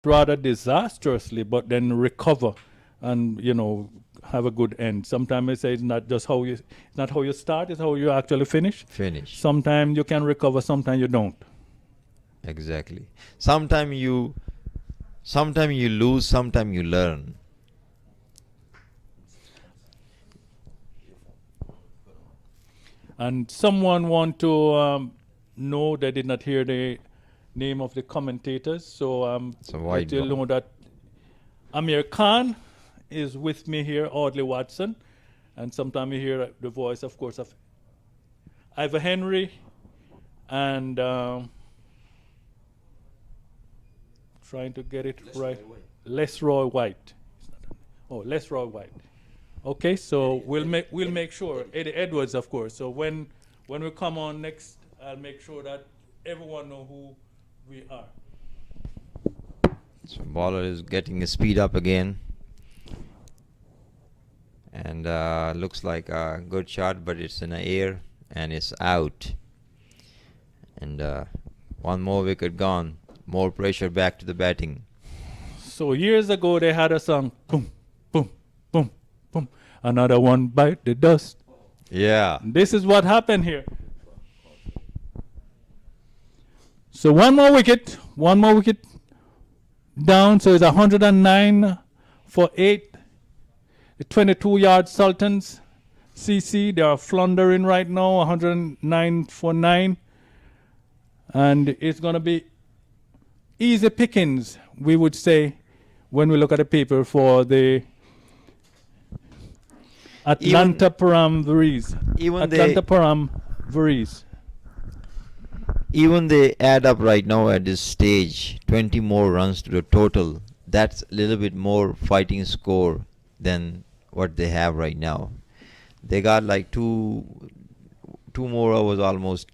rather disastrously, but then recover and, you know, have a good end. Sometimes I say it's not just how you, it's not how you start, it's how you actually finish. Finish. Sometimes you can recover, sometimes you don't. Exactly. Sometimes you lose, sometimes you learn. And someone want to know, they did not hear the name of the commentators, so So let white you ball. know that Amir Khan is with me here, Audley Watson, and sometimes you hear the voice, of course, of Ivor Henry and trying to get it right, Lesroy White. Oh, Lesroy White. Okay, so we'll make sure Eddie Edwards, of course. So when we come on next, I'll make sure that everyone know who we are. So bowler is getting his speed up again. And looks like a good shot, but it's in the air and it's out. And one more wicket gone. More pressure back to the batting. So years ago they had a song, boom, boom, boom, boom. Another one bite the dust. Yeah. This is what happened here. So one more wicket down. So it's 109 for 8. The 22-yard Sultans, CC, they are floundering right now, 109 for 9. And it's going to be easy pickings, we would say, when we look at the paper for the Atlanta Param Varese. Atlanta Param Varese. Even they add up right now at this stage 20 more runs to the total. That's a little bit more fighting score than what they have right now. They got like two more hours almost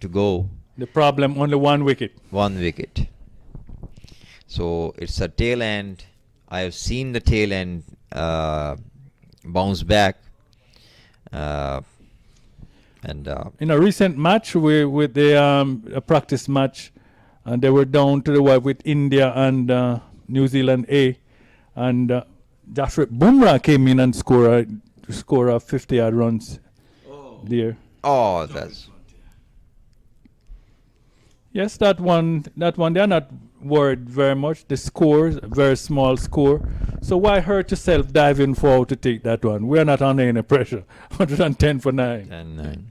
to go. The problem, only one wicket. One wicket. So it's a tail end. I have seen the tail end bounce back. In a recent match with the a practice match, and they were down to the wire with India and New Zealand A, and Jashpreet Bumrah came in and scored 50-yard runs there. Oh, that's... Yes, that one, they're not worried very much. The score, very small score. So why hurt yourself diving forward to take that one? We're not under any pressure. 110 for 9. 10-9.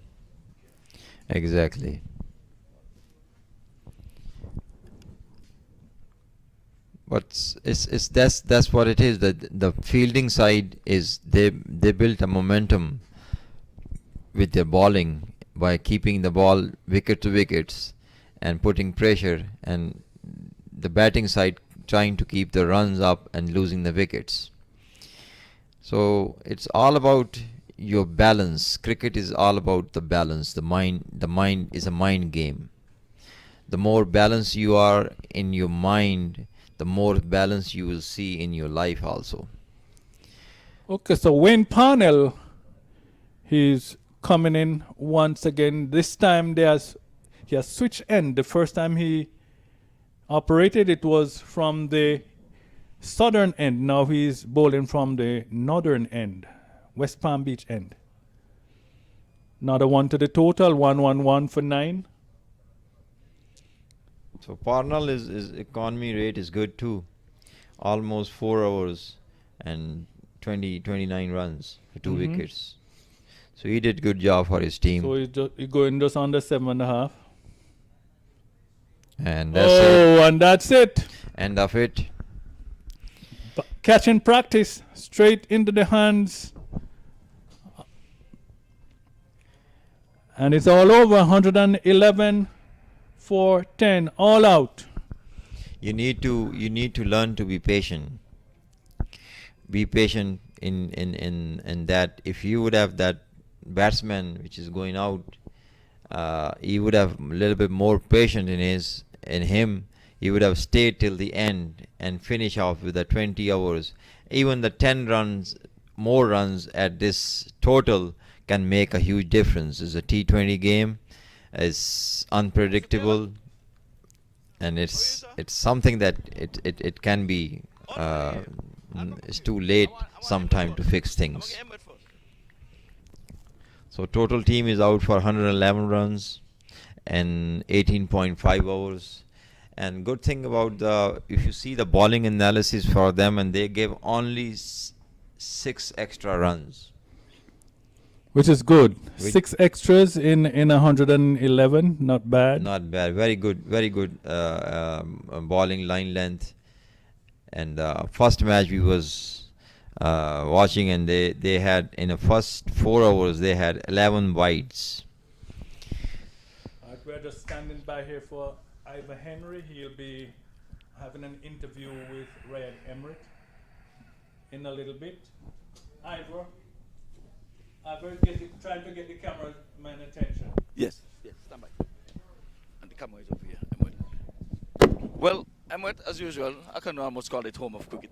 Exactly. But that's what it is. The fielding side is they built a momentum with their bowling by keeping the ball wicket to wickets and putting pressure, and the batting side trying to keep the runs up and losing the wickets. So it's all about your balance. Cricket is all about the balance. The mind is a mind game. The more balanced you are in your mind, the more balance you will see in your life also. Okay, so Wayne Parnell, he's coming in once again. This time he has switched end. The first time he operated, it was from the southern end. Now he's bowling from the northern end, West Palm Beach end. Another one to the total, 111 for 9. So Parnell is economy rate is good too. Almost 4 hours and 29 runs for 2 wickets. So he did good job for his team. So he's going just under 7.5. And that's it. And that's it. End of it. Catch in practice, straight into the hands. And it's all over, 111 for 10, all out. You need to learn to be patient. Be patient in that. If you would have that batsman which is going out, he would have a little bit more patience in him. He would have stayed till the end and finish off with the 20 hours. Even the 10 runs, more runs at this total can make a huge difference. It's a T20 game. It's unpredictable. and it's something that it can be it's too late sometime to fix things. So total team is out for 111 runs and 18.5 overs. And good thing about if you see the bowling analysis for them, and they gave only 6 extra runs. Which is good. 6 extras in 111, not bad. Not bad. Very good. Very good bowling line length. And first match we was watching, and they had in the first 4 overs they had 11 wides. We're just standing by here for Ivor Henry. He'll be having an interview with Ryan Emmerich in a little bit. Ivor, trying to get the cameraman attention. Yes, stand by. And the camera is over here, Emmet. Well, Emmet, as usual, I can almost call it home of cricket.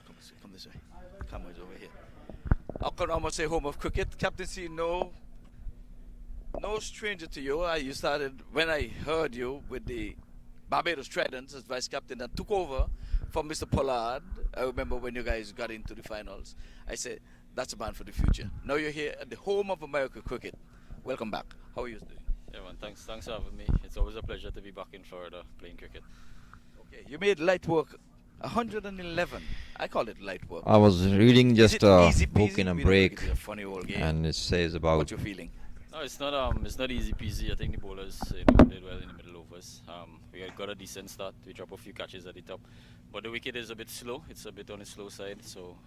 Come this way. The camera is over here. I can almost say home of cricket. Captaincy, no stranger to you. You started when I heard you with the Barbados Tridents as vice captain and took over from Mr. Pollard. I remember when you guys got into the finals. I said, that's a man for the future. Now you're here at the home of America cricket. Welcome back. How are you doing? Yeah, man, thanks for having me. It's always a pleasure to be back in Florida playing cricket. Okay, you made light work 111. I call it light work. I was reading just a easy book peasy? in a We know break, cricket is a funny old game. and it says about What you feeling? No, it's not easy peasy. I think the bowlers did well in the middle overs. We got a decent start. We dropped a few catches at the top, but the wicket is a bit slow. It's a bit on the slow side, so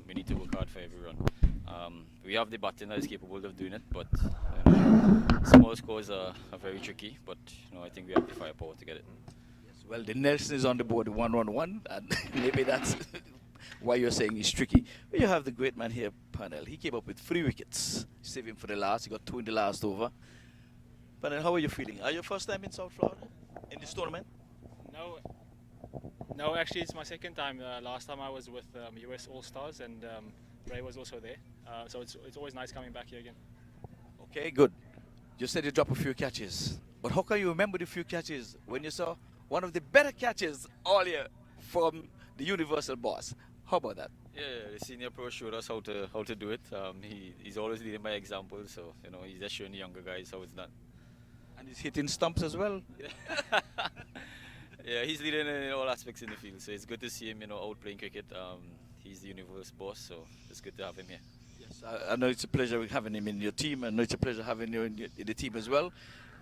we need to work hard for every run. We have the batting that is capable of doing it, but small scores are very tricky. But I think we have the firepower to get it. Yes, well, the Nelson is on the board 1-1-1, and maybe that's why you're saying it's tricky. But you have the great man here, Panel. He came up with 3 wickets, saving for the last. He got 2 in the last over. Panel, how are you feeling? Are you first time in South Florida in this tournament? No, actually it's my second time. Last time I was with US All Stars, and Ray was also there. So it's always nice coming back here again. Okay, good. You said you dropped a few catches, but how can you remember the few catches when you saw one of the better catches all year from the Universal boss? How about that? Yeah, the senior pro showed us how to do it. He's always leading by example, so he's just showing the younger guys how it's done. And he's hitting stumps as well. Yeah, he's leading in all aspects in the field, so it's good to see him, out playing cricket. He's the universe boss, so it's good to have him here. Yes, I know it's a pleasure having him in your team. I know it's a pleasure having you in the team as well.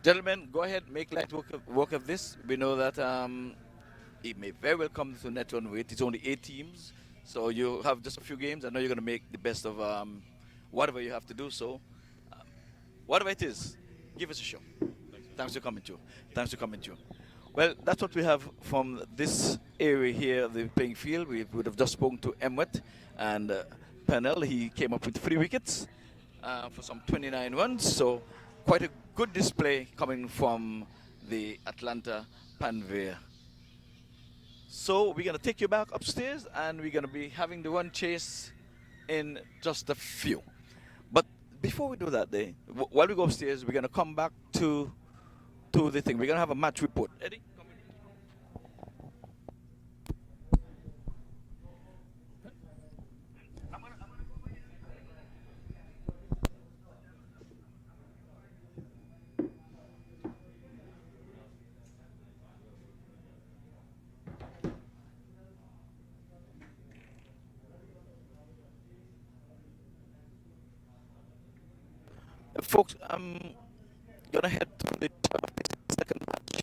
Gentlemen, go ahead, make light work of this. We know that it may very well come to net run weight. It's only 8 teams, so you have just a few games. I know you're going to make the best of whatever you have to do. So, whatever it is, give us a show. Thanks for coming to. Well, that's what we have from this area here, the playing field. We would have just spoken to Emmet and Pennell. He came up with 3 wickets for some 29 runs. So quite a good display coming from the Atlanta Panvea. So we're going to take you back upstairs, and we're going to be having the run chase in just a few. But before we do that, while we go upstairs, we're going to come back to the thing. We're going to have a match report. Eddie, come in. Folks, I'm going to head to the second match.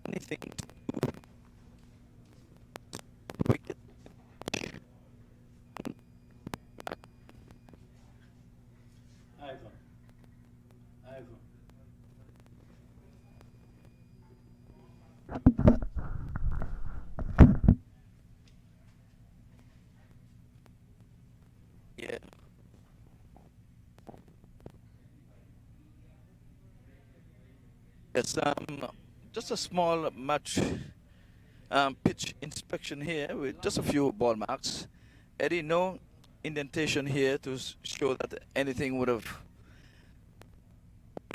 Anything wicket. Ivor. Yeah. Yes, just a small match pitch inspection here with just a few ball marks. Eddie, no indentation here to show that anything would have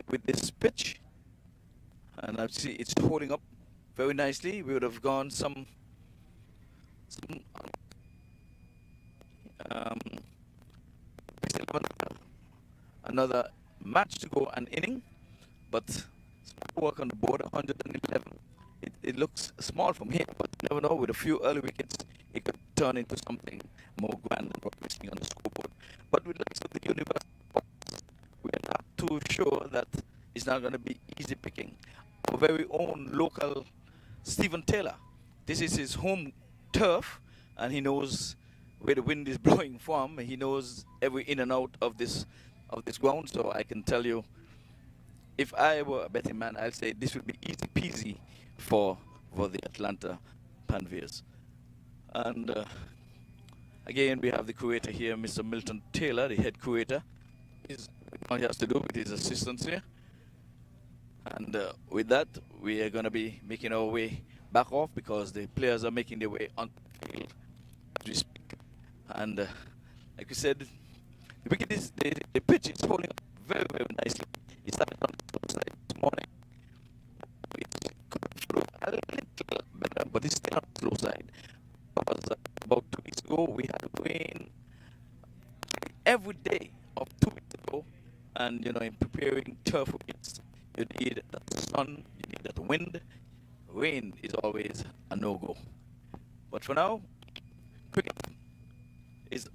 with this pitch. And I see it's holding up very nicely. We would have gone some um, we still have another match to go, an inning, but small work on the board, 111. It looks small from here, but you never know. With a few early wickets, it could turn into something more grand than what we're seeing on the scoreboard. But with the likes of the universe, we're not too sure that it's not going to be easy picking. Our very own local Stephen Taylor. This is his home turf, and he knows where the wind is blowing from. He knows every in and out of this ground. So I can tell you, if I were a betting man, I'd say this would be easy peasy for the Atlanta Panthers. And again, we have the curator here, Mr. Milton Taylor, the head curator. He's what he has to do with his assistants here. And with that, we are going to be making our way back off because the players are making their way on the field as we speak. And like we said, the wicket is the pitch is holding up very, very nicely. It started on the top side this morning. It could flow a little better, but it's still on the slow side. Because about 2 weeks ago, we had rain every day of 2 weeks ago. And, you know, in preparing turf wickets, you need that sun, you need that wind. Rain is always a no-go. But for now, cricket is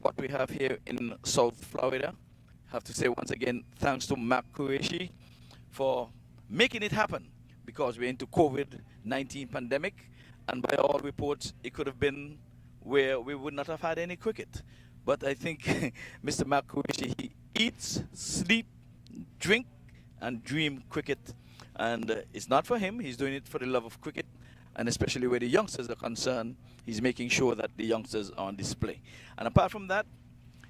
what we have here in South Florida. I have to say once again, thanks to MAQ for making it happen, because we're into COVID-19 pandemic, and by all reports, it could have been where we would not have had any cricket. But I think Mr. MAQ, he eats, sleep, drink, and dream cricket, and it's not for him. He's doing it for the love of cricket, and especially where the youngsters are concerned, he's making sure that the youngsters are on display. And apart from that,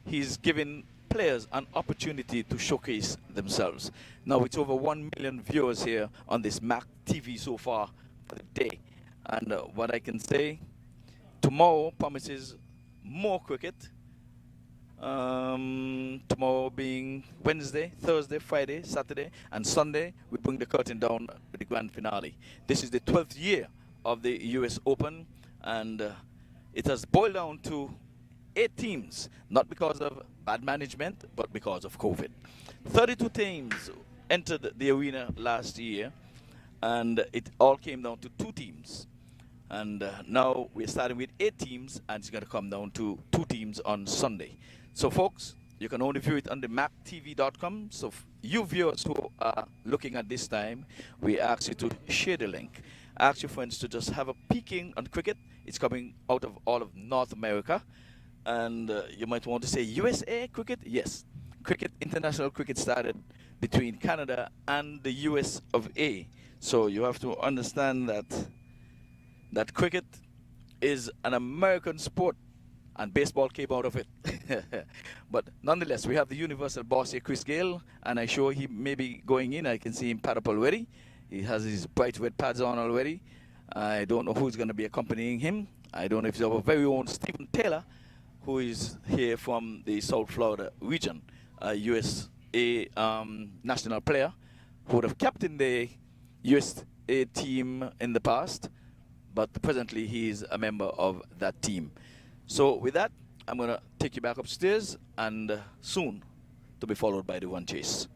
he's giving players an opportunity to showcase themselves. Now it's over 1 million viewers here on this MAQ TV so far for the day, and what I can say, tomorrow promises more cricket. Tomorrow being Wednesday, Thursday, Friday, Saturday, and Sunday, we bring the curtain down with the grand finale. This is the 12th year of the US Open, and it has boiled down to 8 teams, not because of bad management, but because of COVID. 32 teams entered the arena last year, and it all came down to 2 teams. And now we're starting with 8 teams, and it's going to come down to 2 teams on Sunday. So, folks, you can only view it on the MAQTV.com. So, you viewers who are looking at this time, we ask you to share the link. Ask your friends to just have a peeking on cricket. It's coming out of all of North America. And you might want to say USA cricket. Yes, cricket, international cricket started between Canada and the US of A. So you have to understand that cricket is an American sport, and baseball came out of it. But nonetheless, we have the universal boss here, Chris Gayle, and I'm sure he may be going in. I can see him pad up already. He has his bright red pads on already. I don't know who's going to be accompanying him. I don't know if it's our very own Stephen Taylor, who is here from the South Florida region, a USA national player who would have captained the USA team in the past, but presently he's a member of that team. So with that, I'm going to take you back upstairs, and soon to be followed by the run chase.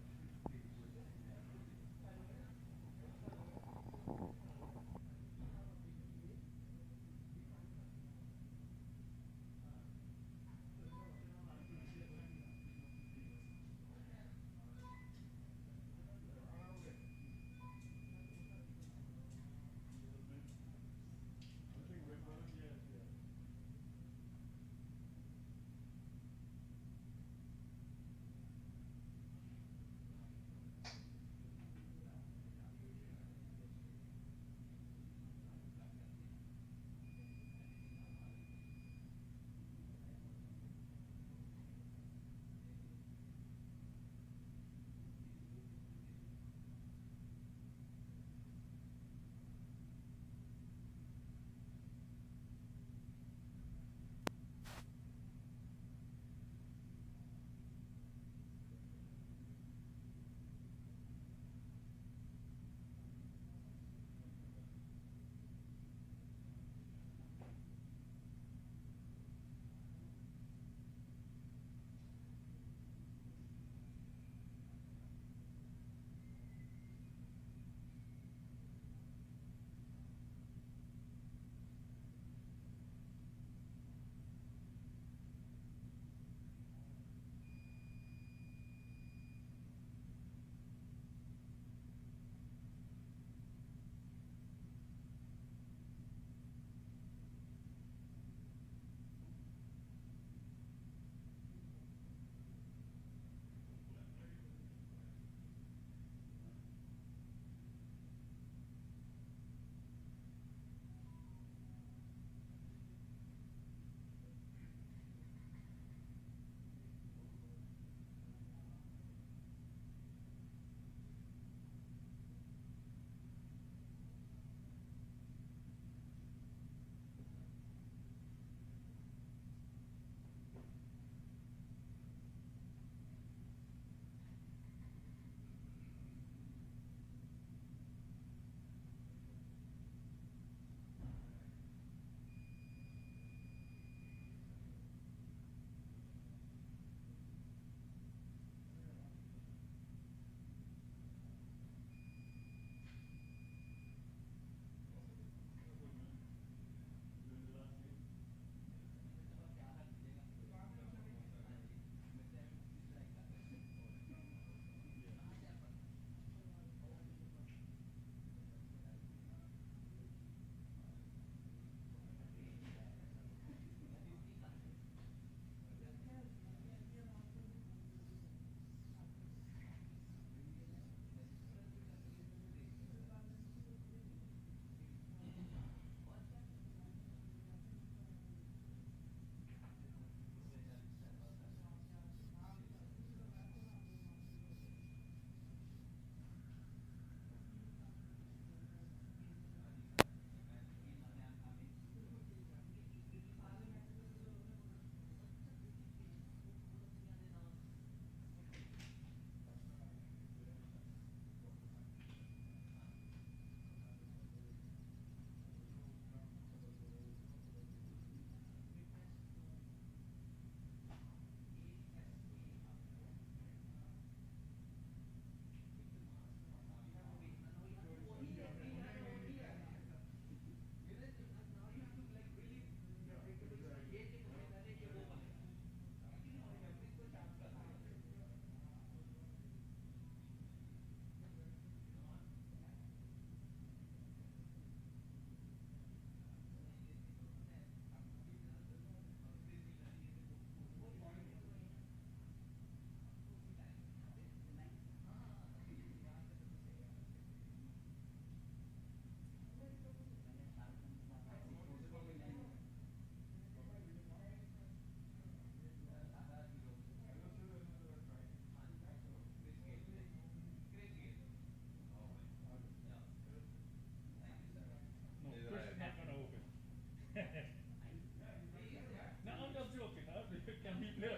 Can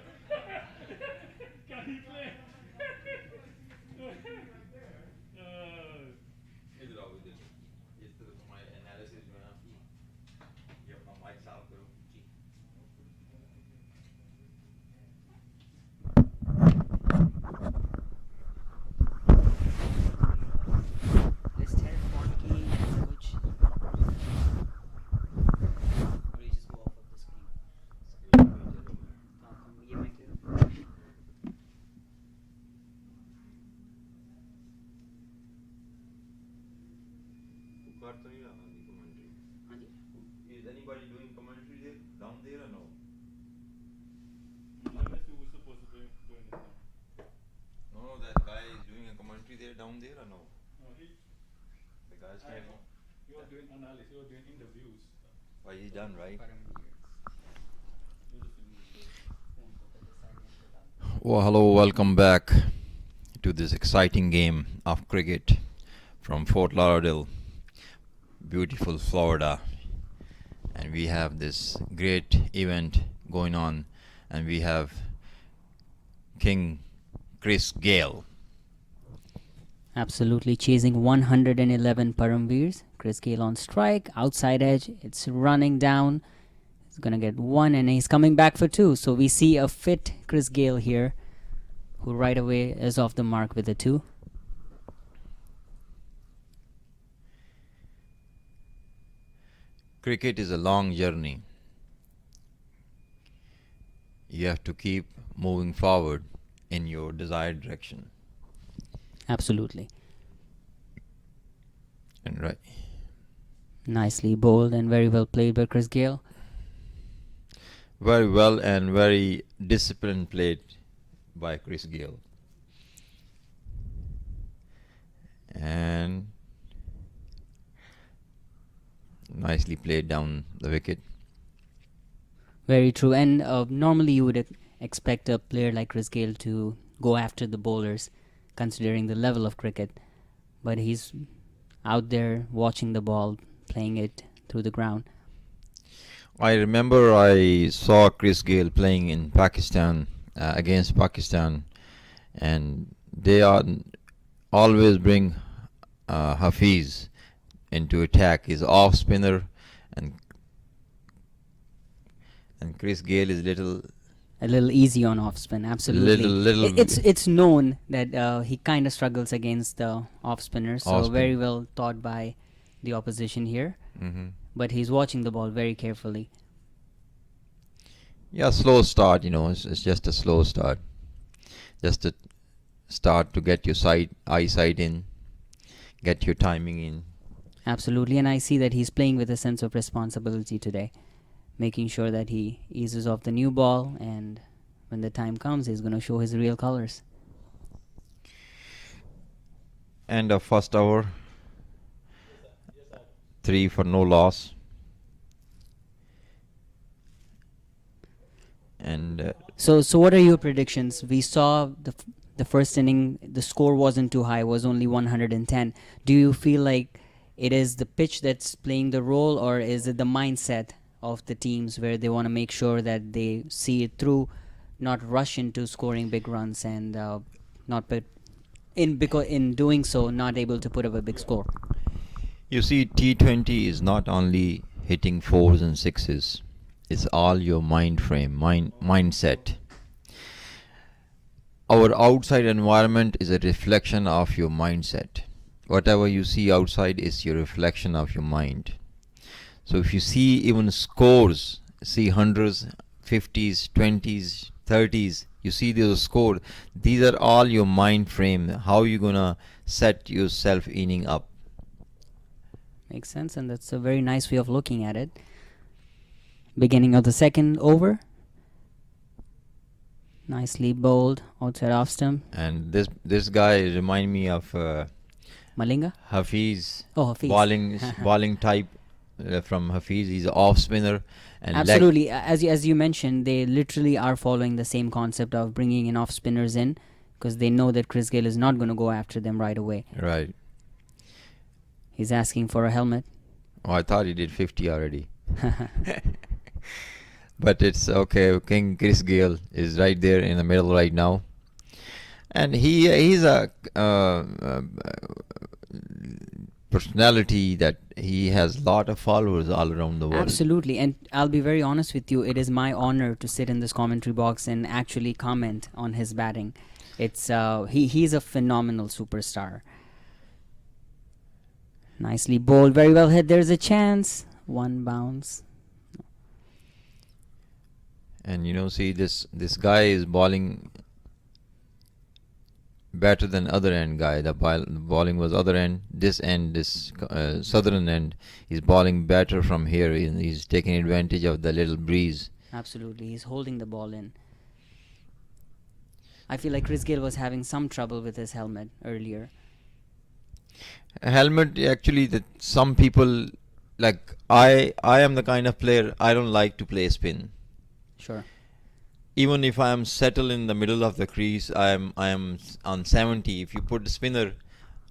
he play? List है phone की ऐसा कुछ और ये just go off of the screen ये mic ले लो हाँ जी Is anybody doing commentary there, down there or no? Unless you were supposed to do it now. No, that guy is doing a commentary there, down there or no? No, The guy's I know. You are doing analysis, you are doing interviews. Why he's done, right? Well, hello, welcome back to this exciting game of cricket from Fort Lauderdale, beautiful Florida. And we have this great event going on, and we have King Chris Gayle. Absolutely chasing 111 Paramveers. Chris Gayle on strike, outside edge. It's running down. He's going to get one and he's coming back for two. So we see a fit Chris Gayle here, who right away is off the mark with a two. Cricket is a long journey. You have to keep moving forward in your desired direction. Absolutely. And right. Nicely bowled and very well played by Chris Gayle. Very well and very disciplined played by Chris Gayle. And nicely played down the wicket. Very true. And normally you would expect a player like Chris Gayle to go after the bowlers, considering the level of cricket. But he's out there watching the ball, playing it through the ground. I remember I saw Chris Gayle playing in Pakistan, against Pakistan, and they always bring Hafiz into attack. He's off spinner, and Chris Gayle is A little easy on off spin, absolutely. Little It's known that he kind of struggles against the off spinners, so Off-spin. very well thought by the opposition here. But he's watching the ball very carefully. Yeah, slow start, it's just a slow start. Just a start to get your eyesight in, get your timing in. Absolutely, and I see that he's playing with a sense of responsibility today, making sure that he eases off the new ball, and when the time comes, he's going to show his real colors. End of first over. 3 for no loss. And So what are your predictions? We saw the first inning, the score wasn't too high, was only 110. Do you feel like it is the pitch that's playing the role, or is it the mindset of the teams where they want to make sure that they see it through, not rush into scoring big runs, and in doing so not able to put up a big score? you see, T20 is not only hitting 4s and 6s. It's all your mindset. Our outside environment is a reflection of your mindset. Whatever you see outside is your reflection of your mind. So if you see even scores, see hundreds, 50s, 20s, 30s, you see those scores, these are all your mind frame, how you gonna set yourself inning up. Makes sense, and that's a very nice way of looking at it. Beginning of the second over. Nicely bowled outside off stump. And this guy remind me of Malinga? Hafiz. Oh, Hafiz. Bowling type from Hafiz. He's an off spinner. And Absolutely. As you mentioned, they literally are following the same concept of bringing in off spinners in, because they know that Chris Gayle is not going to go after them right away. Right. He's asking for a helmet. Oh, I thought he did 50 already. But it's okay. King Chris Gayle is right there in the middle right now, and he's a personality that he has a lot of followers all around the world. Absolutely, and I'll be very honest with you. It is my honor to sit in this commentary box and actually comment on his batting. It's he's a phenomenal superstar. Nicely bowled, very well hit. There's a chance. One bounce. And see this guy is bowling better than other end guy. The bowling was other end. This end, this southern end, he's bowling better from here. He's taking advantage of the little breeze. Absolutely, he's holding the ball in. I feel like Chris Gayle was having some trouble with his helmet earlier. Helmet, actually, that some people, like I am the kind of player, I don't like to play spin. Sure. Even if I am settled in the middle of the crease, I am on 70. If you put the spinner,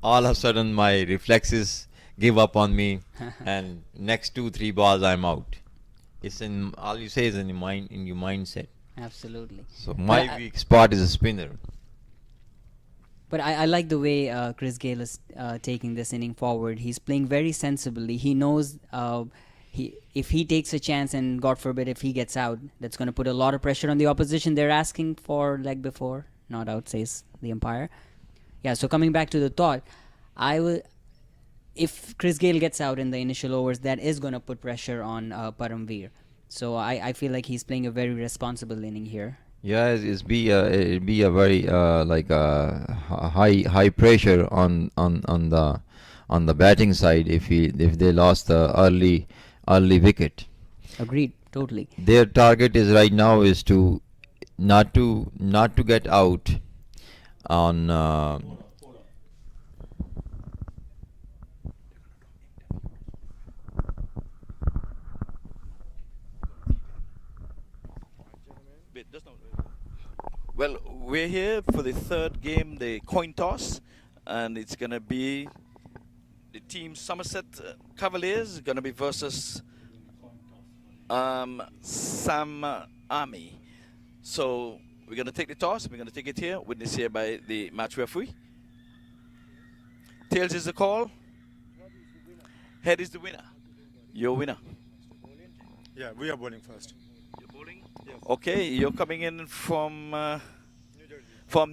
all of a sudden my reflexes give up on me, and next 2-3 balls I'm out. It's in all you say is in your mindset. Absolutely. So my weak spot is a spinner. But I like the way Chris Gayle is taking this inning forward. He's playing very sensibly. He knows if he takes a chance and God forbid if he gets out, that's going to put a lot of pressure on the opposition. They're asking for leg before, not out, says the umpire. Yeah, so coming back to the thought, if Chris Gayle gets out in the initial overs, that is going to put pressure on Paramveer. So I feel like he's playing a very responsible inning here. Yeah, it'd be a very high pressure on the batting side if they lost the early wicket. Agreed, totally. Their target is right now is to not to get out on. Well, we're here for the third game, the coin toss, and it's going to be the team Somerset Cavaliers going to be versus Sam Army. So we're going to take the toss. We're going to take it here. Witnessed here by the match referee. Tails is the call. Head is the winner. Your winner. Yeah, we are bowling first. You're bowling? Yes. Okay, you're coming in from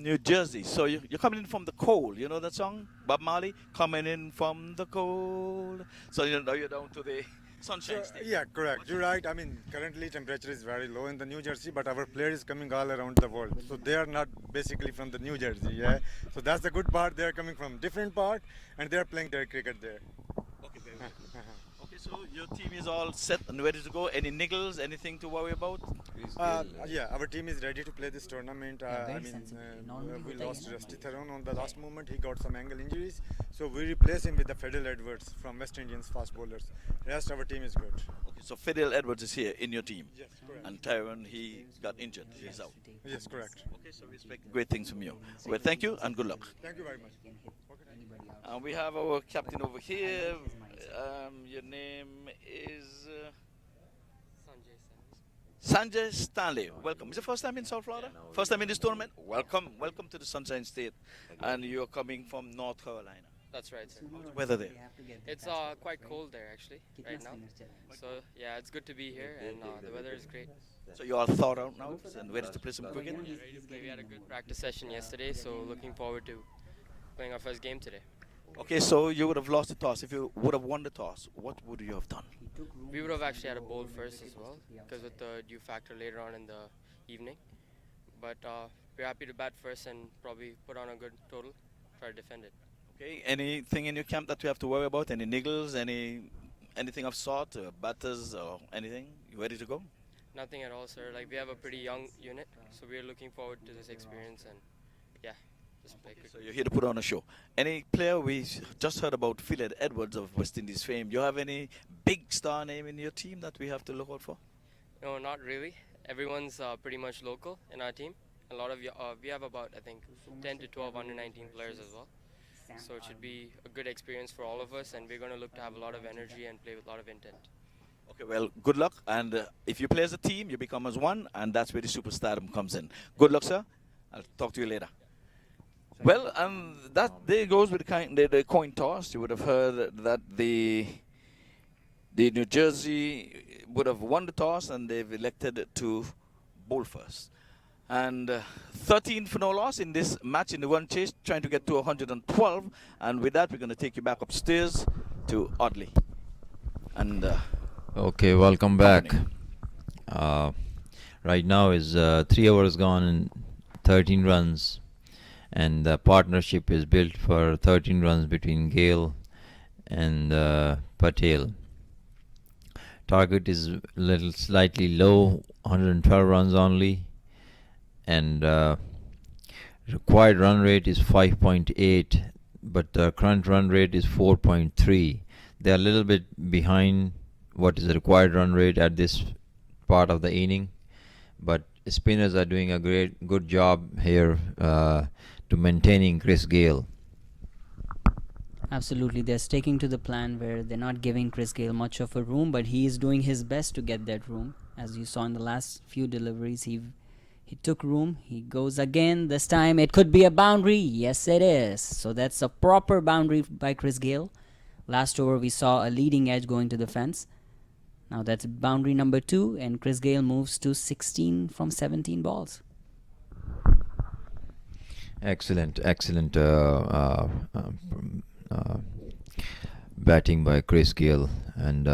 New Jersey. So you're coming in from the cold. You know that song? Bob Marley? Coming in from the cold. So now you're down to the sunshine state. Yeah, correct. You're right. I mean, currently temperature is very low in the New Jersey, but our player is coming all around the world. So they are not basically from the New Jersey, yeah. So that's the good part. They are coming from different part, and they are playing their cricket there. Okay, very good. Okay, so your team is all set and ready to go. Any niggles? Anything to worry about? Yeah, our team is ready to play this tournament. very I mean, sensible. Normally we होता ही lost है ना Rusty Tharon on the last moment. He got some ankle injuries, so we replace him with the Fidel Edwards from West Indians fast bowlers. Rest our team is good. Okay, so Fidel Edwards is here in your team. Yes, correct. And Tyrone, he got injured. He's out. Yes, correct. Okay, so we expect great things from you. Well, thank you and good luck. Thank you very much. We have our captain over here. Your name is Sanjay Stanley. Welcome. Is it first time in South Florida? First time in this tournament? Welcome. Welcome to the Sunshine State. And you're coming from North Carolina. That's right, sir. How's the weather there? It's quite cold there actually right now. So yeah, it's good to be here, and the weather is great. So you all thawed out now and ready to play some cricket? Yeah, ready to play. We had a good practice session yesterday, so looking forward to playing our first game today. Okay, so you would have lost the toss. If you would have won the toss, what would you have done? We would have actually had a bowl first as well, because with the dew factor later on in the evening. But we're happy to bat first and probably put on a good total, try to defend it. Okay, anything in your camp that we have to worry about? Any niggles? Anything of sort? Batters or anything? You ready to go? Nothing at all, sir. Like, we have a pretty young unit, so we're looking forward to this experience, and yeah, just play cricket. So you're here to put on a show. Any player, we just heard about Fidel Edwards of West Indies fame. You have any big star name in your team that we have to look out for? No, not really. Everyone's pretty much local in our team. A lot of we have about, I think, 10 to 12 under 19 players as well. So it should be a good experience for all of us, and we're going to look to have a lot of energy and play with a lot of intent. Okay, well, good luck. And if you play as a team, you become as one, and that's where the superstardom comes in. Good luck, sir. I'll talk to you later. Well, that there goes with the coin toss. You would have heard that the New Jersey would have won the toss, and they've elected to bowl first. And 13 for no loss in this match in the one chase, trying to get to 112. And with that, we're going to take you back upstairs to Audley. And Okay, welcome back. Right now is 3 hours gone and 13 runs, and the partnership is built for 13 runs between Gayle and Patel. Target is little slightly low, 112 runs only, and required run rate is 5.8, but the current run rate is 4.3. They are a little bit behind what is the required run rate at this part of the inning, but spinners are doing a good job here to maintaining Chris Gayle. Absolutely, they're sticking to the plan where they're not giving Chris Gayle much of a room, but he is doing his best to get that room. As you saw in the last few deliveries, he took room. He goes again. This time it could be a boundary. Yes, it is. So that's a proper boundary by Chris Gayle. Last over we saw a leading edge going to the fence. Now that's boundary number 2, and Chris Gayle moves to 16 from 17 balls. Excellent batting by Chris Gayle, and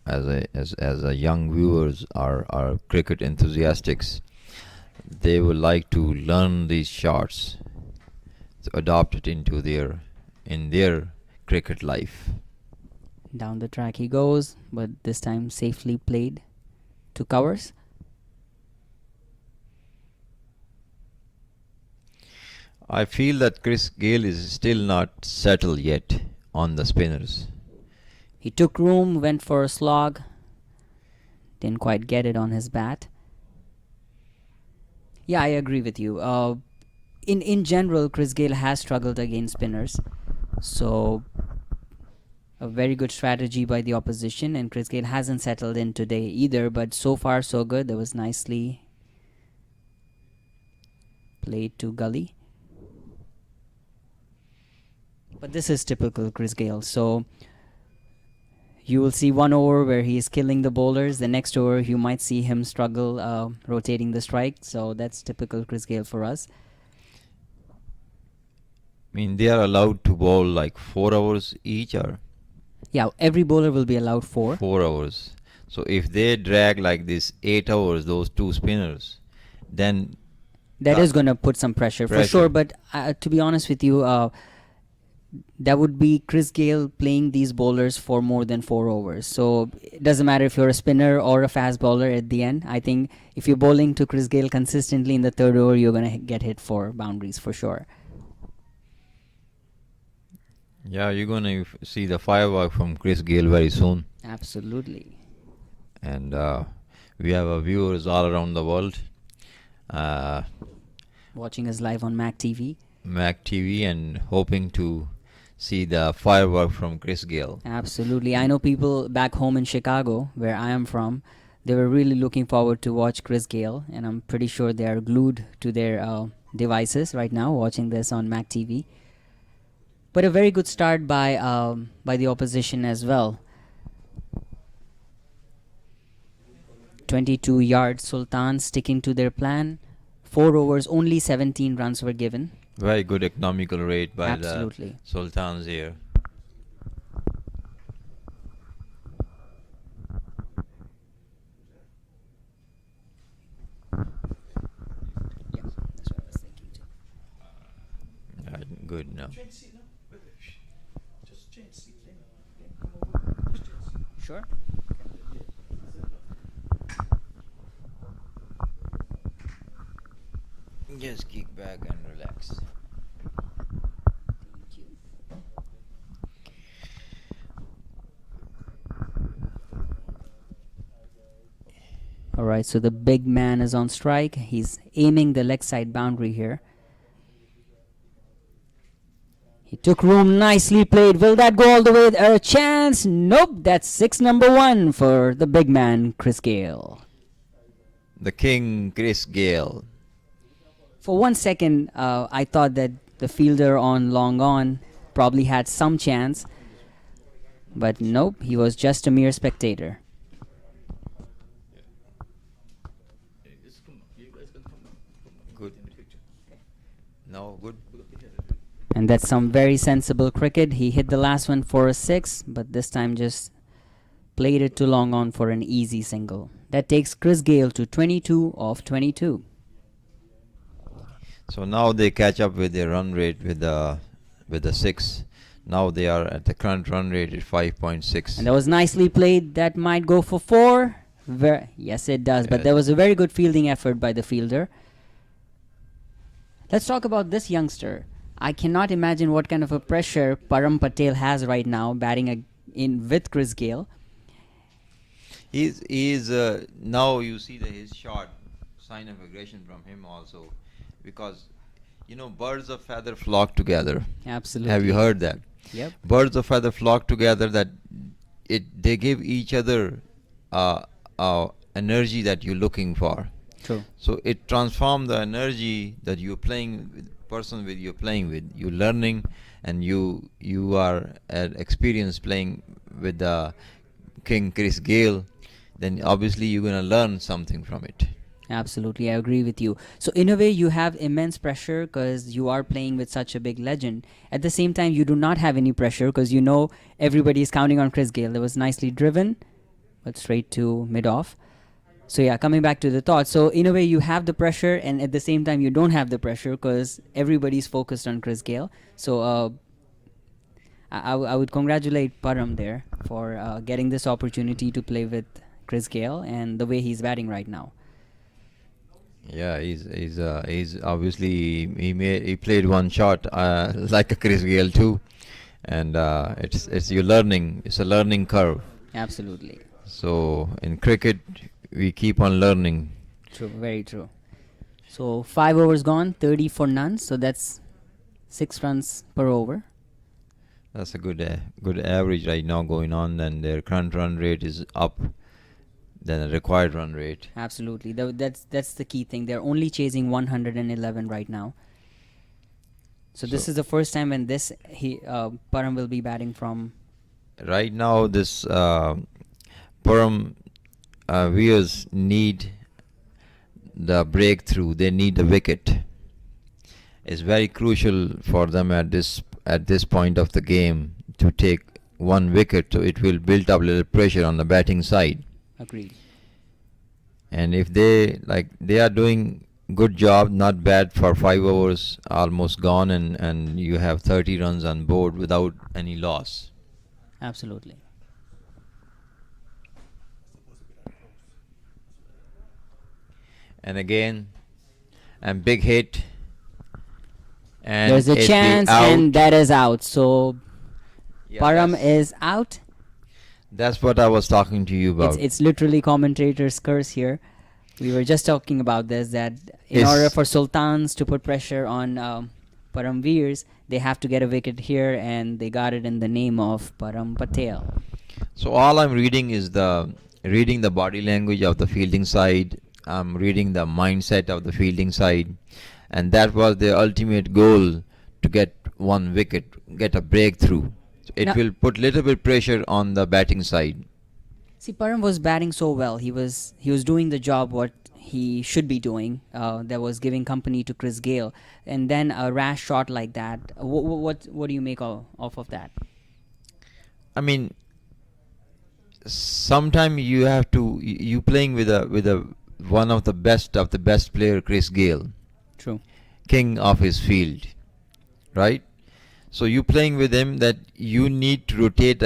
as a young viewers are cricket enthusiasts, they would like to learn these shots, to adopt it into their cricket life. Down the track he goes, but this time safely played to covers. I feel that Chris Gayle is still not settled yet on the spinners. He took room, went for a slog, didn't quite get it on his bat. Yeah, I agree with you. In general, Chris Gayle has struggled against spinners, so a very good strategy by the opposition, and Chris Gayle hasn't settled in today either, but so far so good. That was nicely played to Gully. But this is typical Chris Gayle, so you will see one over where he is killing the bowlers. The next over you might see him struggle rotating the strike, so that's typical Chris Gayle for us. I mean, they are allowed to bowl like 4 hours each, or Yeah, every bowler will be allowed 4. 4 hours. So if they drag like this 8 hours, those two spinners, then That is going to put some pressure for sure, but to be honest with you, that would be Chris Gayle playing these bowlers for more than 4 overs. So it doesn't matter if you're a spinner or a fast bowler at the end. I think if you're bowling to Chris Gayle consistently in the 3rd over, you're going to get hit for boundaries for sure. yeah, you're going to see the firework from Chris Gayle very soon. Absolutely. And we have viewers all around the world, Watching us live on MAQ TV. MAQ TV, and hoping to see the firework from Chris Gayle. Absolutely. I know people back home in Chicago, where I am from, they were really looking forward to watch Chris Gayle, and I'm pretty sure they are glued to their devices right now watching this on MAQ TV. But a very good start by the opposition as well. 22 yards, Sultans sticking to their plan. 4 overs, only 17 runs were given. Very good economical rate by Absolutely. the Sultans here. Yeah, that's what I was thinking too. Good now. Sure. Just kick back and relax. Alright, so the big man is on strike. He's aiming the leg side boundary here. He took room, nicely played. Will that go all the way? A chance? Nope. That's six number one for the big man, Chris Gayle. The king, Chris Gayle. For 1 second, I thought that the fielder on long on probably had some chance. But nope, he was just a mere spectator. Good. No, good. And that's some very sensible cricket. He hit the last one for a six, but this time just played it to long on for an easy single. That takes Chris Gayle to 22 of 22. So now they catch up with their run rate with the six. Now they are at the current run rate at 5.6. And that was nicely played. That might go for four. Yes, it does. But there was a very good fielding effort by the fielder. Let's talk about this youngster. I cannot imagine what kind of a pressure Param Patel has right now batting in with Chris Gayle. He's now you see his shot sign of aggression from him also, because birds of feather flock together. Absolutely. Have you heard that? Yep. Birds of feather flock together. That they give each other energy that you're looking for. True. So it transforms the energy that you're playing with, person with you're playing with. You're learning, and you are at experience playing with the King Chris Gayle. Then obviously you're gonna learn something from it. Absolutely, I agree with you. So in a way, you have immense pressure because you are playing with such a big legend. At the same time, you do not have any pressure because everybody is counting on Chris Gayle. That was nicely driven, but straight to mid-off. So yeah, coming back to the thought. So in a way, you have the pressure, and at the same time, you don't have the pressure because everybody's focused on Chris Gayle. So I would congratulate Param there for getting this opportunity to play with Chris Gayle and the way he's batting right now. Yeah, he's obviously he played one shot like a Chris Gayle too, and it's you're learning. It's a learning curve. Absolutely. So in cricket, we keep on learning. True, very true. So 5 overs gone, 30 for none. So that's 6 runs per over. That's a good average right now going on, and their current run rate is up than the required run rate. Absolutely. That's the key thing. They're only chasing 111 right now. So this is the first time when Param will be batting from. Right now, this Param viewers need the breakthrough. They need the wicket. It's very crucial for them at this point of the game to take one wicket, so it will build up a little pressure on the batting side. Agreed. And if they are doing good job, not bad for 5 overs, almost gone, and you have 30 runs on board without any loss. Absolutely. And again, and big hit. And there's a chance, and that is out. So yeah, Param is out. That's what I was talking to you about. It's literally commentator's curse here. We were just talking about this, that in order for Sultans to put pressure on Paramveers, they have to get a wicket here, and they got it in the name of Param Patel. So all I'm reading is reading the body language of the fielding side. I'm reading the mindset of the fielding side, and that was their ultimate goal, to get one wicket, get a breakthrough. It will put little bit pressure on the batting side. See, Param was batting so well. He was doing the job what he should be doing. That was giving company to Chris Gayle, and then a rash shot like that. What do you make of that? I mean, sometimes you have to you playing with one of the best player, Chris Gayle. True. King of his field, right? So you playing with him, that you need to rotate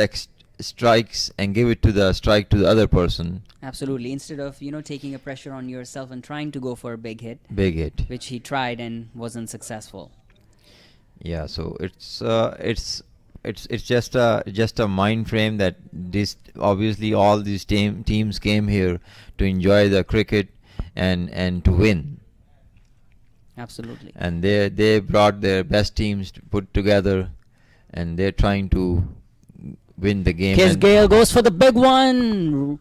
strikes and give it to the strike to the other person. Absolutely. Instead of taking a pressure on yourself and trying to go for a big hit, which he tried and wasn't successful. Yeah. So it's just a mind frame that this obviously all these teams came here to enjoy the cricket and to win. Absolutely. And they brought their best teams to put together, and they're trying to win the game. Chris and Gayle goes for the big one.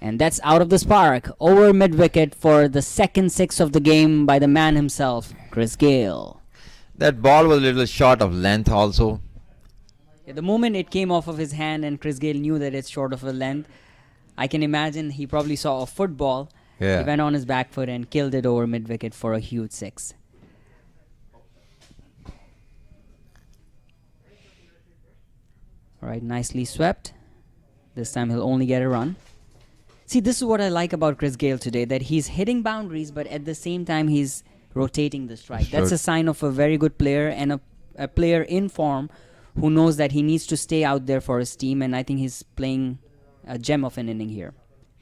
And that's out of the spark. Over mid-wicket for the second six of the game by the man himself, Chris Gayle. that ball was a little short of length also. The moment it came off of his hand and Chris Gayle knew that it's short of a length, I can imagine he probably saw a football. Yeah. He went on his back foot and killed it over mid-wicket for a huge six. Alright, nicely swept. This time he'll only get a run. See, this is what I like about Chris Gayle today, that he's hitting boundaries, but at the same time he's rotating the strike. That's a sign of a very good player and a player in form who knows that he needs to stay out there for his team, and I think he's playing a gem of an inning here.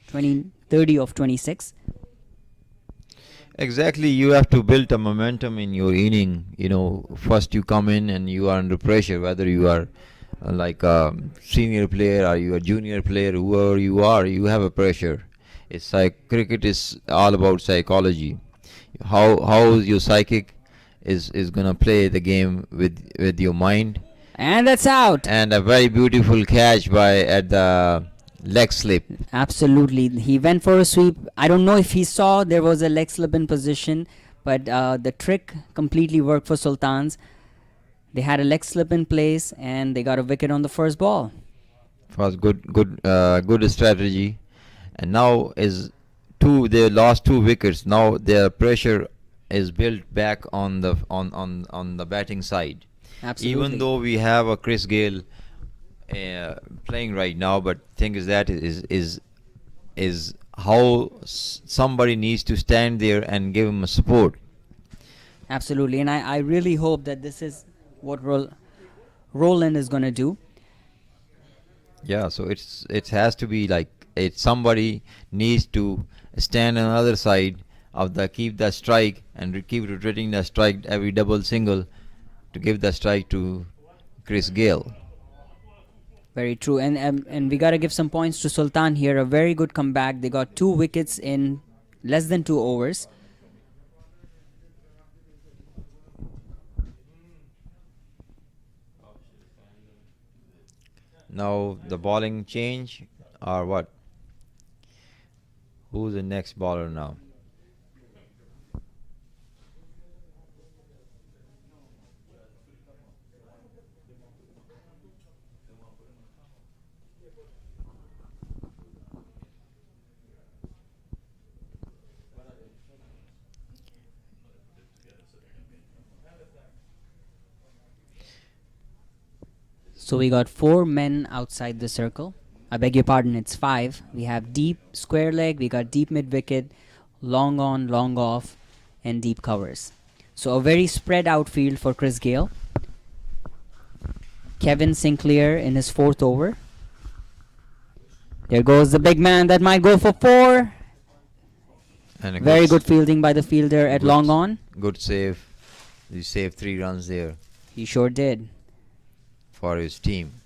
30 of 26. Exactly, you have to build a momentum in your inning. You know, first you come in and you are under pressure, whether you are like a senior player or you are junior player, whoever you are, you have a pressure. It's like cricket is all about psychology. How your psychic is gonna play the game with your mind. And that's out. And a very beautiful catch at the leg slip. Absolutely. He went for a sweep. I don't know if he saw there was a leg slip in position, but the trick completely worked for Sultans. They had a leg slip in place and they got a wicket on the first ball. Was good strategy. And now they lost 2 wickets. Now their pressure is built back on the batting side. Absolutely. Even though we have a Chris Gayle playing right now, but thing is that is how somebody needs to stand there and give him a support. Absolutely. And I really hope that this is what Roland is going to do. Yeah, so it has to be like somebody needs to stand on the other side of keep the strike and keep rotating the strike every double single to give the strike to Chris Gayle. Very true. And we got to give some points to Sultan here. A very good comeback. They got 2 wickets in less than 2 overs. Now the bowling change or what? Who's the next bowler now? So we got 4 men outside the circle. I beg your pardon, it's 5. We have deep square leg, we got deep mid wicket, long on, long off, and deep covers. So a very spread out field for Chris Gayle. Kevin Sinclair in his 4th over. There goes the big man that might go for 4. And Very good fielding by the fielder at long on. Good save. He saved 3 runs there He sure did. for his team.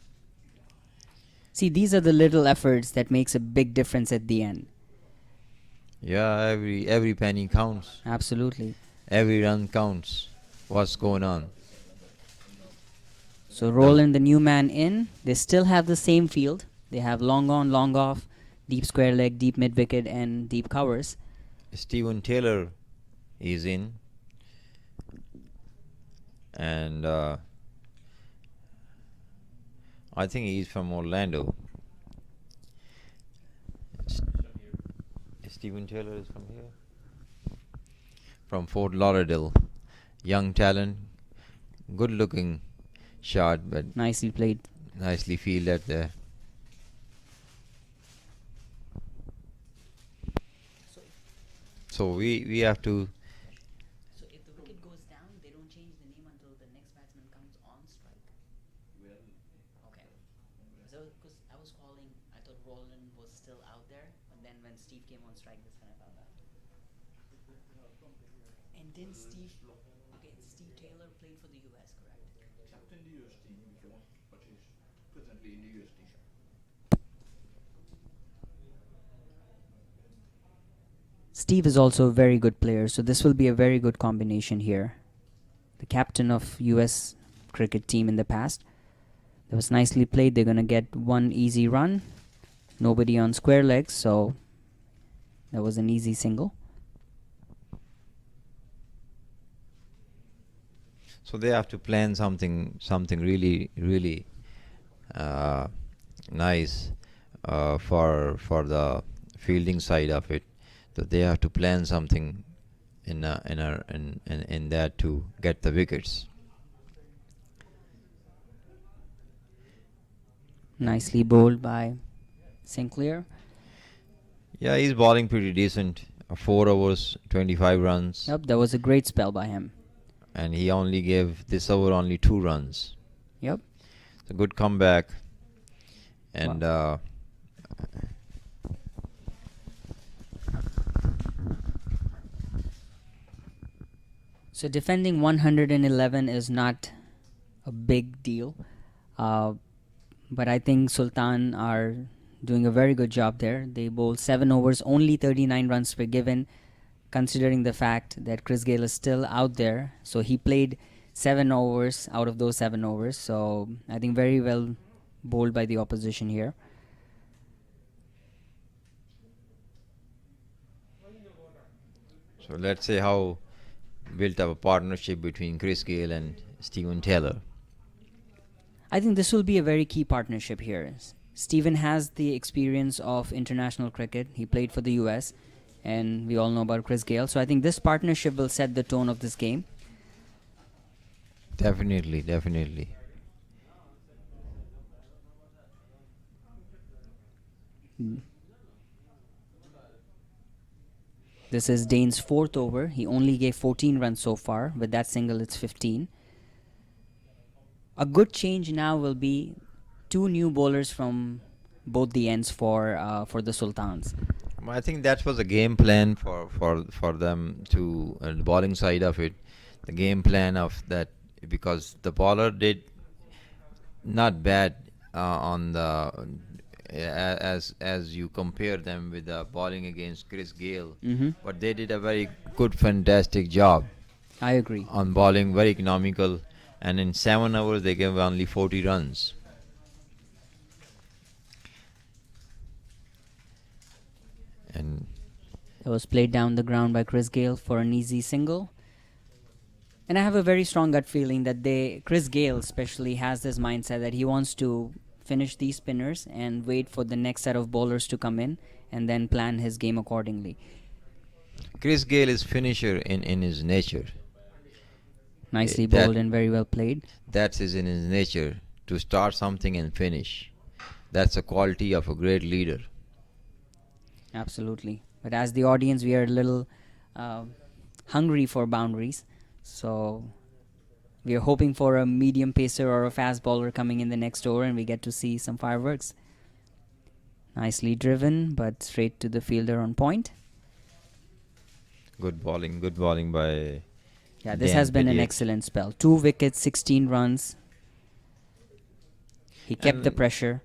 See, these are the little efforts that makes a big difference at the end. Yeah, every penny counts. Absolutely. Every run counts. What's going on? So Roland, the new man in. They still have the same field. They have long on, long off, deep square leg, deep mid wicket, and deep covers. Stephen Taylor is in. And I think he's from Orlando. Stephen Taylor is from here. From Fort Lauderdale. Young talent. Good looking shot, but Nicely played. nicely fielded there. So we have to. So if the wicket goes down, they don't change the name until the next batsman comes on strike. Okay. So because I was calling, I thought Roland was still out there, but then when Steve came on strike, that's when I found out. And then Steve Taylor played for the US, correct? Captain the US team, if you want, but he's presently in the US team. Steve is also a very good player, so this will be a very good combination here. The captain of US cricket team in the past. That was nicely played. They're going to get one easy run. Nobody on square legs, so that was an easy single. So they have to plan something really nice for the fielding side of it. So they have to plan something in that to get the wickets. Nicely bowled by Sinclair. Yeah, he's bowling pretty decent. 4 overs, 25 runs. Yep, that was a great spell by him. And he only gave this over only 2 runs. Yep. It's a good comeback. And So defending 111 is not a big deal. But I think Sultan are doing a very good job there. They bowled 7 overs, only 39 runs were given, considering the fact that Chris Gayle is still out there. So he played 7 overs out of those 7 overs. So I think very well bowled by the opposition here. so let's say how built up a partnership between Chris Gayle and Stephen Taylor. I think this will be a very key partnership here. Stephen has the experience of international cricket. He played for the US, and we all know about Chris Gayle. So I think this partnership will set the tone of this game. Definitely, definitely. This is Dane's 4th over. He only gave 14 runs so far. With that single, it's 15. A good change now will be 2 new bowlers from both the ends for the Sultans. I think that was a game plan for them to the bowling side of it. The game plan of that, because the bowler did not bad on the as you compare them with the bowling against Chris Gayle, but they did a very good, fantastic job. I agree. On bowling, very economical, and in 7 overs they gave only 40 runs. And it was played down the ground by Chris Gayle for an easy single. And I have a very strong gut feeling that Chris Gayle especially has this mindset that he wants to finish these spinners and wait for the next set of bowlers to come in and then plan his game accordingly. Chris Gayle is finisher in his nature. Nicely bowled and very well played. That's in his nature, to start something and finish. That's a quality of a great leader. Absolutely. But as the audience, we are a little hungry for boundaries. So we are hoping for a medium pacer or a fast bowler coming in the next over, and we get to see some fireworks. Nicely driven, but straight to the fielder on point. Good bowling by... Yeah, this has been an excellent spell. 2 wickets, 16 runs. He kept the pressure.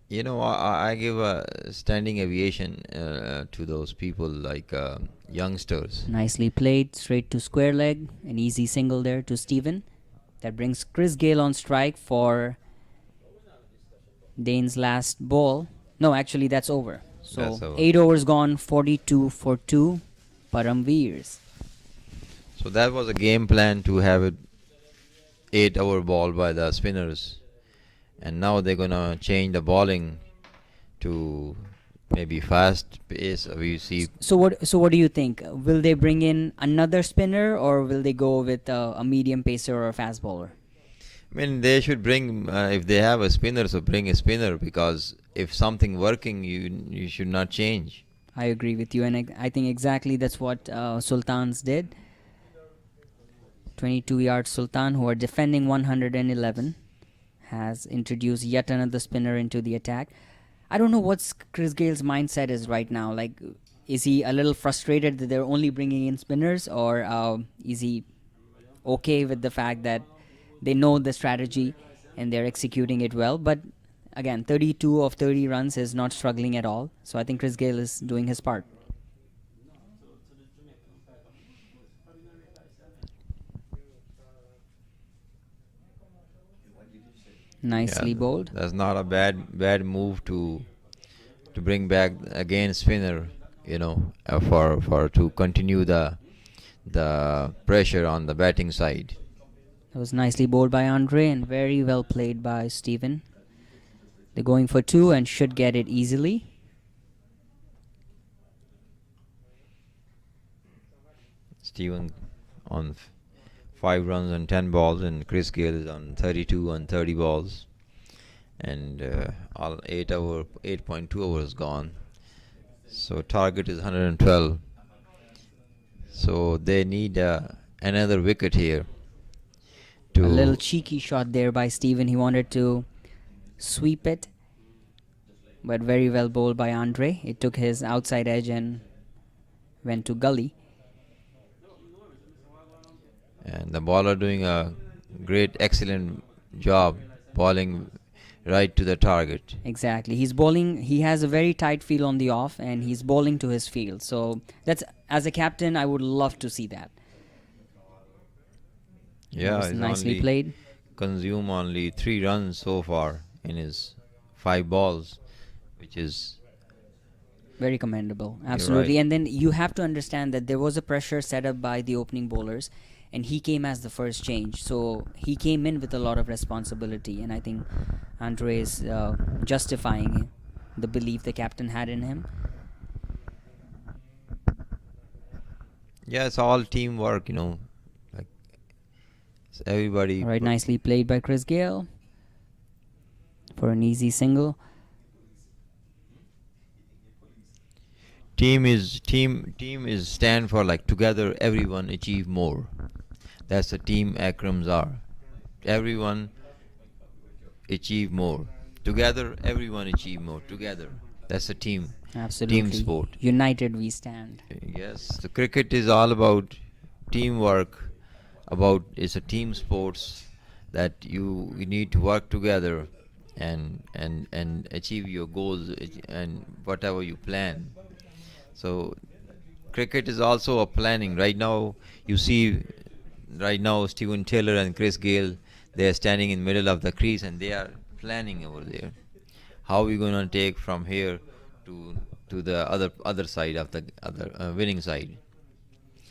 You know, I give a standing aviation to those people like youngsters. Nicely played, straight to square leg. An easy single there to Stephen. That brings Chris Gayle on strike for Dane's last ball. No, actually that's over. So That's over. 8 overs gone, 42 for 2. Paramveers. So that was a game plan to have it 8-over ball by the spinners. And now they're going to change the bowling to maybe fast pace. We see. So what do you think? Will they bring in another spinner, or will they go with a medium pacer or a fast bowler? I mean, they should bring, if they have a spinner, so bring a spinner, because if something working, you should not change. I agree with you, and I think exactly that's what Sultans did. 22-yard Sultan, who are defending 111, has introduced yet another spinner into the attack. I don't know what Chris Gayle's mindset is right now. Like, is he a little frustrated that they're only bringing in spinners, or is he okay with the fact that they know the strategy and they're executing it well? But again, 32 of 30 runs is not struggling at all. So I think Chris Gayle is doing his part. Nicely bowled. That's not a bad move to bring back again spinner, for to continue the pressure on the batting side. That was nicely bowled by Andre and very well played by Steven. They're going for 2 and should get it easily. Steven on 5 runs on 10 balls, and Chris Gayle is on 32 on 30 balls, and all 8.2 hours gone. So target is 112. So they need another wicket here. A little cheeky shot there by Steven. He wanted to sweep it, but very well bowled by Andre. It took his outside edge and went to gully. And the bowler doing a excellent job bowling right to the target. Exactly. He's bowling. He has a very tight field on the off, and he's bowling to his field. So that's, as a captain, I would love to see that. Yeah, It was he's nicely only played. consumed only 3 runs so far in his 5 balls, which is Very commendable. You're Absolutely. right. And then you have to understand that there was a pressure set up by the opening bowlers, and he came as the first change. So he came in with a lot of responsibility, and I think Andre is justifying the belief the captain had in him. yeah, it's all teamwork, like it's everybody. All right, nicely played by Chris Gayle for an easy single. Team is stand for like together everyone achieve more. That's the team acronyms are. Everyone achieve more. Together everyone achieve more. Together. That's the team. Absolutely. Team sport. United we stand. Yes, the cricket is all about teamwork. It's a team sports that you need to work together and achieve your goals and whatever you plan. So cricket is also a planning. Right now Steven Taylor and Chris Gayle, they are standing in middle of the crease and they are planning over there. How we gonna take from here to the other side of the other winning side.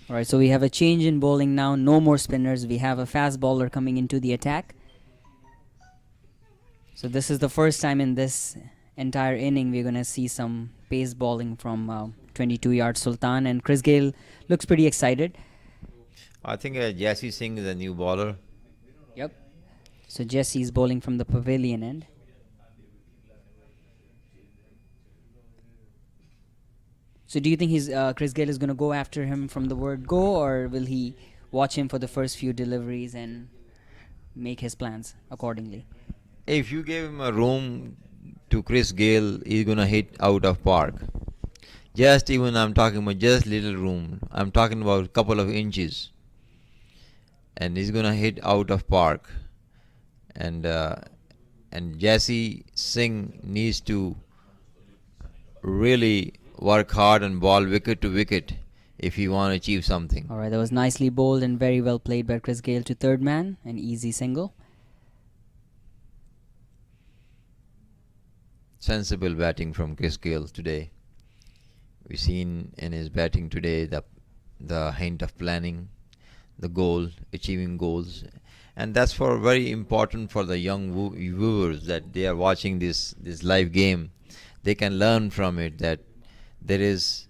All right, so we have a change in bowling now. No more spinners. We have a fast bowler coming into the attack. So this is the first time in this entire inning we're going to see some pace bowling from 22-yard Sultan, and Chris Gayle looks pretty excited. I think Jesse Singh is a new bowler. Yep. So Jesse's bowling from the pavilion end. So do you think Chris Gayle is going to go after him from the word go, or will he watch him for the first few deliveries and make his plans accordingly? If you give him a room to Chris Gayle, he's gonna hit out of park. Just even I'm talking about just little room. I'm talking about a couple of inches, and he's gonna hit out of park. And Jesse Singh needs to really work hard and ball wicket to wicket if he want to achieve something. All right, that was nicely bowled and very well played by Chris Gayle to third man. An easy single. Sensible batting from Chris Gayle today. We've seen in his batting today the hint of planning, the goal, achieving goals, and that's very important for the young viewers that they are watching this live game. They can learn from it that there is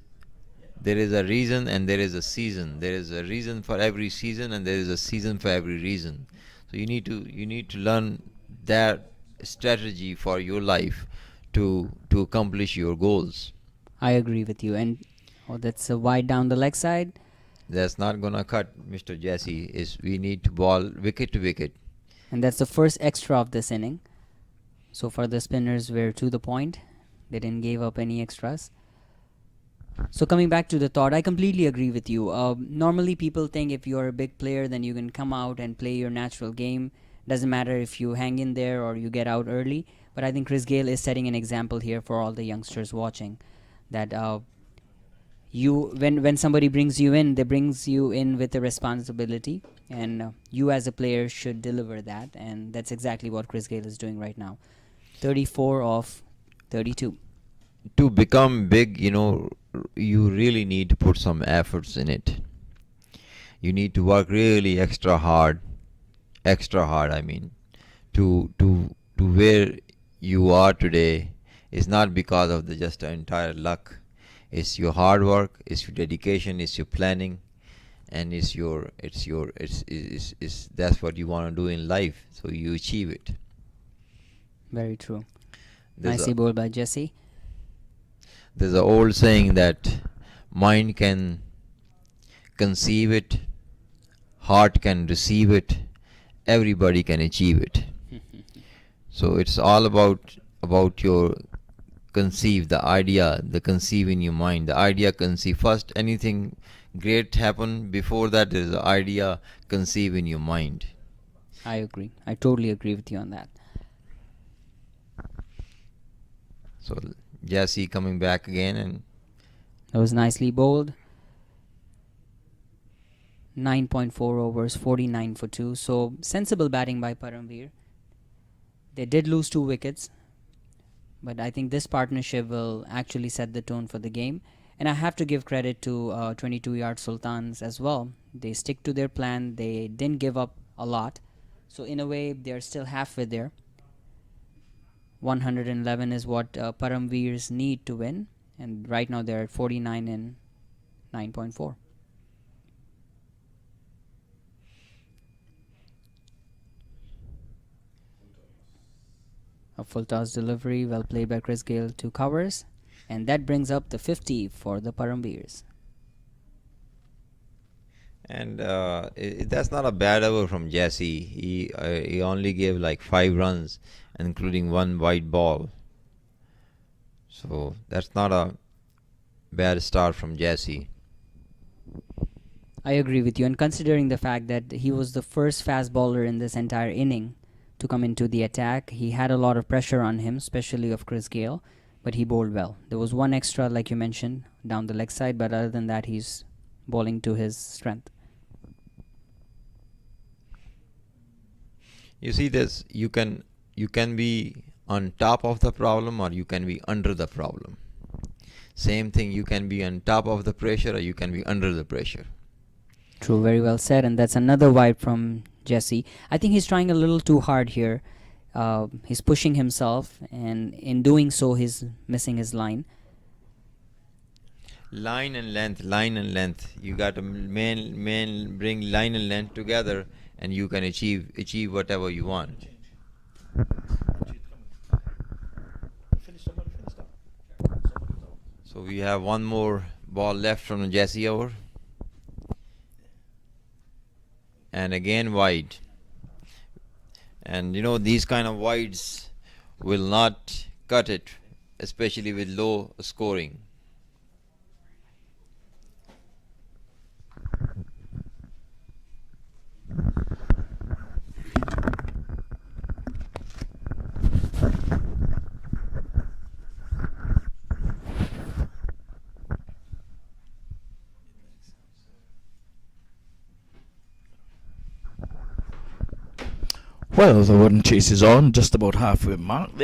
a reason and there is a season. There is a reason for every season and there is a season for every reason. So you need to learn that strategy for your life to accomplish your goals. I agree with you. And that's a wide down the leg side. That's not gonna cut Mr. Jesse. We need to ball wicket to wicket. And that's the first extra of this inning. So far the spinners were to the point. They didn't give up any extras. So coming back to the thought, I completely agree with you. Normally people think if you're a big player, then you can come out and play your natural game. Doesn't matter if you hang in there or you get out early. But I think Chris Gayle is setting an example here for all the youngsters watching. That when somebody brings you in, they brings you in with a responsibility, and you as a player should deliver that, and that's exactly what Chris Gayle is doing right now. 34 of 32. To become big, you really need to put some efforts in it. You need to work really extra hard, I mean, to where you are today is not because of the just entire luck. It's your hard work, it's your dedication, it's your planning, and it's that's what you want to do in life, so you achieve it. Very true. There's Nicely a, bowled by Jesse. there's an old saying that mind can conceive it, heart can receive it, everybody can achieve it. So it's all about your conceive, the idea, the conceive in your mind, the idea conceive first. Anything great happen before that is the idea conceive in your mind. I agree. I totally agree with you on that. So Jesse coming back again, and That was nicely bowled. 9.4 overs, 49 for 2. So sensible batting by Paramveer. They did lose 2 wickets, but I think this partnership will actually set the tone for the game. And I have to give credit to 22-yard Sultans as well. They stick to their plan. They didn't give up a lot. So in a way, they're still halfway there. 111 is what Paramveers need to win. And right now they're at 49 and 9.4. A full toss delivery, well played by Chris Gayle, 2 covers. And that brings up the 50 for the Paramveers. And that's not a bad over from Jesse. He only gave like 5 runs, including 1 wide ball. So that's not a bad start from Jesse. I agree with you. And considering the fact that he was the first fast bowler in this entire inning to come into the attack, he had a lot of pressure on him, especially of Chris Gayle, but he bowled well. There was 1 extra, like you mentioned, down the leg side, but other than that, he's bowling to his strength. You see this, you can be on top of the problem or you can be under the problem. Same thing, you can be on top of the pressure or you can be under the pressure. True, very well said. And that's another wide from Jesse. I think he's trying a little too hard here. He's pushing himself, and in doing so, he's missing his line. Line and length. You got to bring line and length together, and you can achieve whatever you want. So we have 1 more ball left from the Jesse over. And again wide. And these kind of wides will not cut it, especially with low scoring. Well, the wooden chase is on, just about halfway mark.